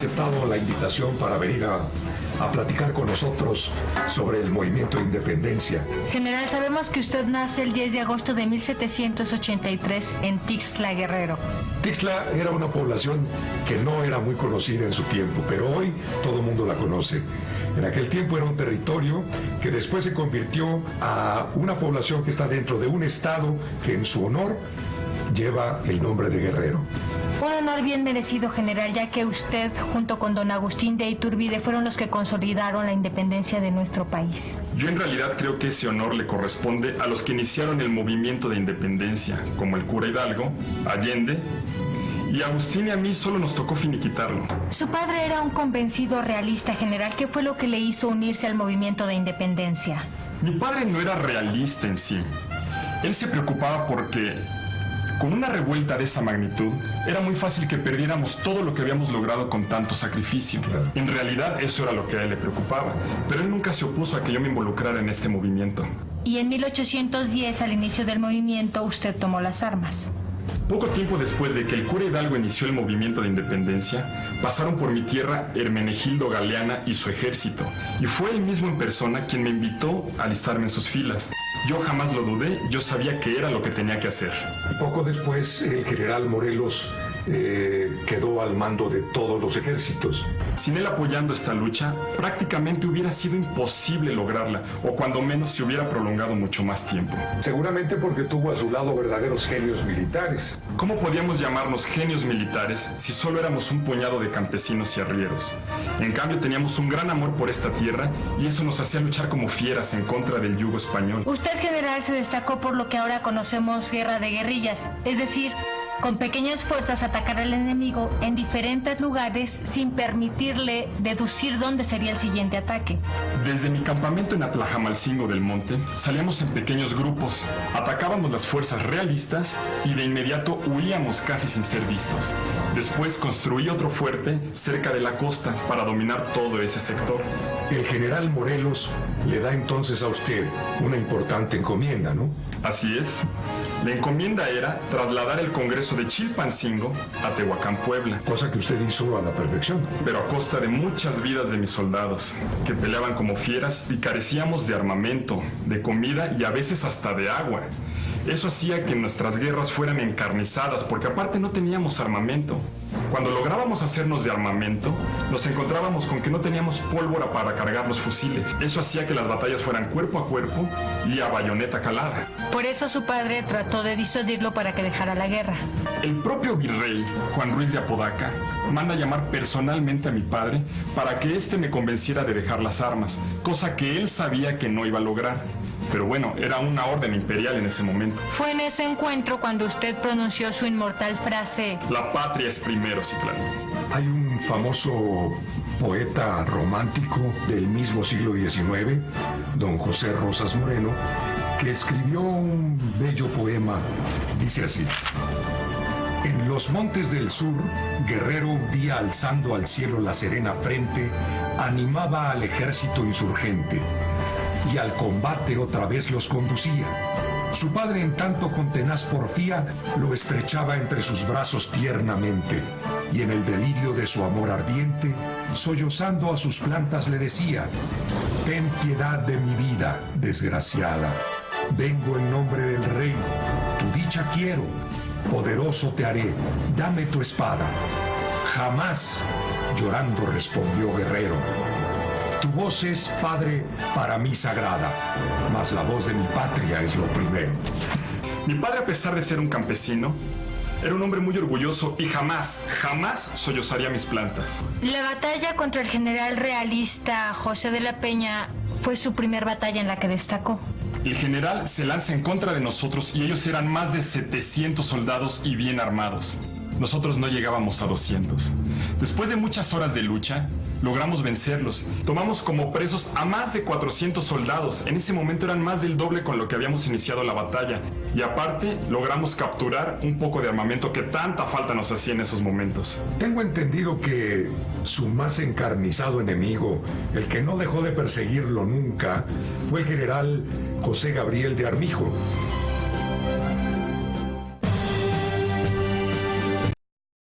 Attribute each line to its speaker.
Speaker 1: Aceptado la invitación para venir a platicar con nosotros sobre el movimiento de independencia.
Speaker 2: General, sabemos que usted nace el 10 de agosto de 1783 en Tixla, Guerrero.
Speaker 1: Tixla era una población que no era muy conocida en su tiempo, pero hoy todo el mundo la conoce. En aquel tiempo era un territorio que después se convirtió a una población que está dentro de un estado que en su honor lleva el nombre de Guerrero.
Speaker 2: Un honor bien merecido, general, ya que usted, junto con don Agustín de Iturbide, fueron los que consolidaron la independencia de nuestro país.
Speaker 3: Yo en realidad creo que ese honor le corresponde a los que iniciaron el movimiento de independencia, como el cura Hidalgo, Allende, y a Agustín y a mí solo nos tocó finiquitarlo.
Speaker 2: Su padre era un convencido realista, general. ¿Qué fue lo que le hizo unirse al movimiento de independencia?
Speaker 3: Mi padre no era realista en sí. Él se preocupaba porque con una revuelta de esa magnitud, era muy fácil que perdiéramos todo lo que habíamos logrado con tanto sacrificio.
Speaker 1: Claro.
Speaker 3: En realidad, eso era lo que a él le preocupaba, pero él nunca se opuso a que yo me involucrara en este movimiento.
Speaker 2: Y en 1810, al inicio del movimiento, usted tomó las armas.
Speaker 3: Poco tiempo después de que el cura Hidalgo inició el movimiento de independencia, pasaron por mi tierra Hermenegildo Galeana y su ejército, y fue él mismo en persona quien me invitó a alistarme en sus filas. Yo jamás lo dudé, yo sabía que era lo que tenía que hacer.
Speaker 1: Poco después, el general Morelos quedó al mando de todos los ejércitos.
Speaker 3: Sin él apoyando esta lucha, prácticamente hubiera sido imposible lograrla, o cuando menos se hubiera prolongado mucho más tiempo.
Speaker 1: Seguramente porque tuvo a su lado verdaderos genios militares.
Speaker 3: ¿Cómo podíamos llamarnos genios militares si solo éramos un puñado de campesinos y arrieros? En cambio, teníamos un gran amor por esta tierra y eso nos hacía luchar como fieras en contra del yugo español.
Speaker 2: Usted, general, se destacó por lo que ahora conocemos guerra de guerrillas, es decir, con pequeñas fuerzas atacar al enemigo en diferentes lugares sin permitirle deducir dónde sería el siguiente ataque.
Speaker 3: Desde mi campamento en Atlajamalcingo del Monte, salíamos en pequeños grupos, atacábamos las fuerzas realistas y de inmediato huíamos casi sin ser vistos. Después construí otro fuerte cerca de la costa para dominar todo ese sector.
Speaker 1: El general Morelos le da entonces a usted una importante encomienda, ¿no?
Speaker 3: Así es. La encomienda era trasladar el Congreso de Chilpancingo a Tehuacán, Puebla.
Speaker 1: Cosa que usted hizo a la perfección.
Speaker 3: Pero a costa de muchas vidas de mis soldados, que peleaban como fieras y carecíamos de armamento, de comida y a veces hasta de agua. Eso hacía que nuestras guerras fueran encarnizadas, porque aparte no teníamos armamento. Cuando lográbamos hacernos de armamento, nos encontrábamos con que no teníamos pólvora para cargar los fusiles. Eso hacía que las batallas fueran cuerpo a cuerpo y a bayoneta calada.
Speaker 2: Por eso su padre trató de disuadirlo para que dejara la guerra.
Speaker 3: El propio virrey, Juan Ruiz de Apodaca, manda llamar personalmente a mi padre para que éste me convenciera de dejar las armas, cosa que él sabía que no iba a lograr. Pero bueno, era una orden imperial en ese momento.
Speaker 2: Fue en ese encuentro cuando usted pronunció su inmortal frase:
Speaker 3: la patria es primero, Citlali.
Speaker 1: Hay un famoso poeta romántico del mismo siglo XIX, don José Rosas Moreno, que escribió un bello poema. Dice así: en los montes del sur, Guerrero un día alzando al cielo la serena frente, animaba al ejército insurgente y al combate otra vez los conducía. Su padre, en tanto, con tenaz porfía, lo estrechaba entre sus brazos tiernamente, y en el delirio de su amor ardiente, sollozando a sus plantas le decía: ten piedad de mi vida, desgraciada. Vengo en nombre del rey, tu dicha quiero, poderoso te haré, dame tu espada. Jamás, llorando respondió Guerrero. Tu voz es, padre, para mí sagrada, mas la voz de mi patria es lo primero.
Speaker 3: Mi padre, a pesar de ser un campesino, era un hombre muy orgulloso y jamás sollozaría mis plantas.
Speaker 2: La batalla contra el general realista José de la Peña fue su primer batalla en la que destacó.
Speaker 3: El general se lanza en contra de nosotros y ellos eran más de 700 soldados y bien armados. Nosotros no llegábamos a 200. Después de muchas horas de lucha, logramos vencerlos. Tomamos como presos a más de 400 soldados. En ese momento eran más del doble con lo que habíamos iniciado la batalla. Y aparte, logramos capturar un poco de armamento que tanta falta nos hacía en esos momentos.
Speaker 1: Tengo entendido que su más encarnizado enemigo, el que no dejó de perseguirlo nunca, fue el general José Gabriel de Armijo.